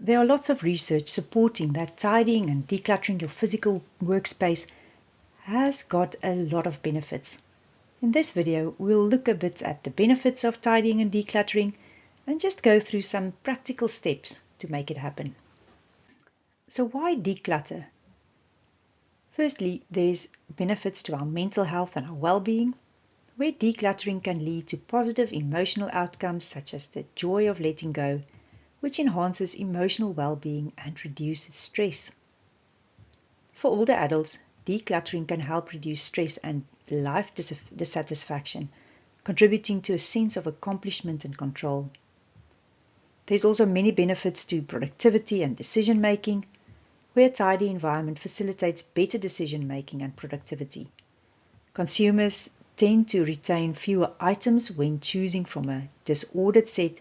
There are lots of research supporting that tidying and decluttering your physical workspace has got a lot of benefits. In this video, we'll look a bit at the benefits of tidying and decluttering and just go through some practical steps to make it happen. So why declutter? Firstly, there's benefits to our mental health and our well-being, where decluttering can lead to positive emotional outcomes such as the joy of letting go, which enhances emotional well-being and reduces stress. For older adults, decluttering can help reduce stress and life dissatisfaction, contributing to a sense of accomplishment and control. There's also many benefits to productivity and decision making, where a tidy environment facilitates better decision making and productivity. Consumers tend to retain fewer items when choosing from a disordered set,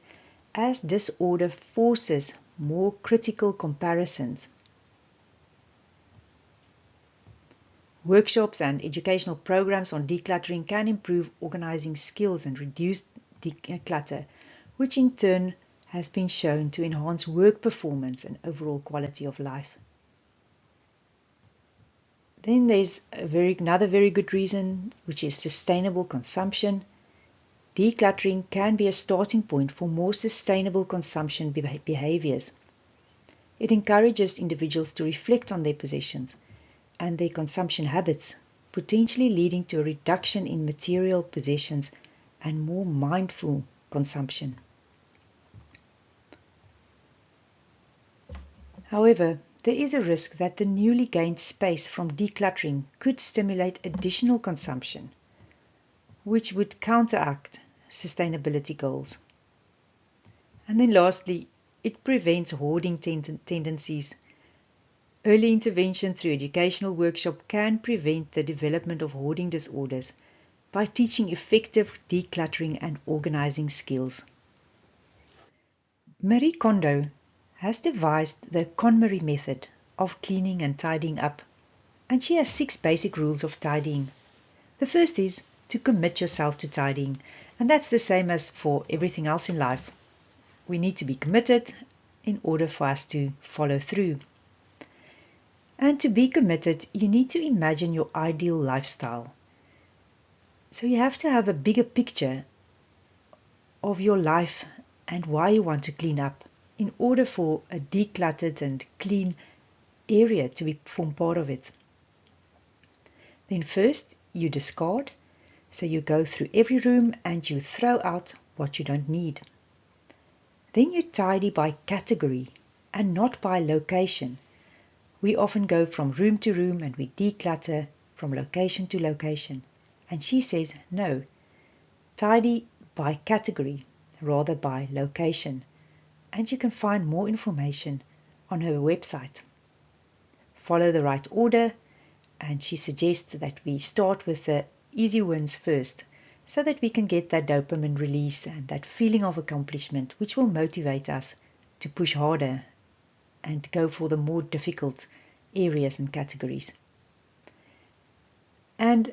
as disorder forces more critical comparisons. Workshops and educational programs on decluttering can improve organizing skills and reduce declutter, which in turn has been shown to enhance work performance and overall quality of life. Then there's another very good reason, which is sustainable consumption. Decluttering can be a starting point for more sustainable consumption behaviours. It encourages individuals to reflect on their possessions and their consumption habits, potentially leading to a reduction in material possessions and more mindful consumption. However, there is a risk that the newly gained space from decluttering could stimulate additional consumption, which would counteract sustainability goals. And then lastly, it prevents hoarding tendencies. Early intervention through educational workshop can prevent the development of hoarding disorders by teaching effective decluttering and organizing skills. Marie Kondo has devised the KonMari method of cleaning and tidying up, and she has 6 basic rules of tidying. The first is to commit yourself to tidying, and that's the same as for everything else in life. We need to be committed in order for us to follow through. And to be committed, you need to imagine your ideal lifestyle. So you have to have a bigger picture of your life and why you want to clean up in order for a decluttered and clean area to form part of it. Then first you discard, so you go through every room and you throw out what you don't need. Then you tidy by category and not by location. We often go from room to room and we declutter from location to location. And she says, no, tidy by category rather by location. And you can find more information on her website. Follow the right order, and she suggests that we start with the easy wins first, so that we can get that dopamine release and that feeling of accomplishment, which will motivate us to push harder and go for the more difficult areas and categories. And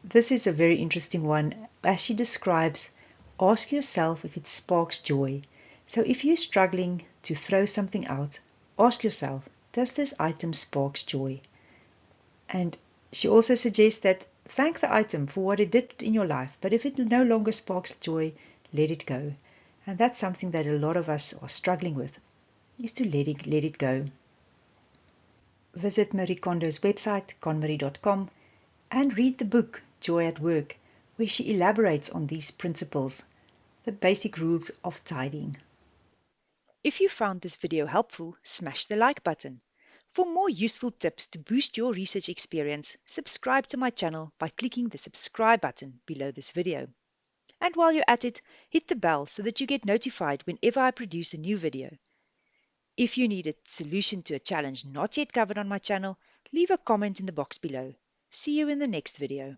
this is a very interesting one. As she describes, ask yourself if it sparks joy. So if you're struggling to throw something out, ask yourself, does this item spark joy? And she also suggests that thank the item for what it did in your life, but if it no longer sparks joy, let it go. And that's something that a lot of us are struggling with, is to let it go. Visit Marie Kondo's website, konmari.com, and read the book Joy at Work, where she elaborates on these principles, the basic rules of tidying. If you found this video helpful, smash the like button. For more useful tips to boost your research experience, subscribe to my channel by clicking the subscribe button below this video. And while you're at it, hit the bell so that you get notified whenever I produce a new video. If you need a solution to a challenge not yet covered on my channel, leave a comment in the box below. See you in the next video.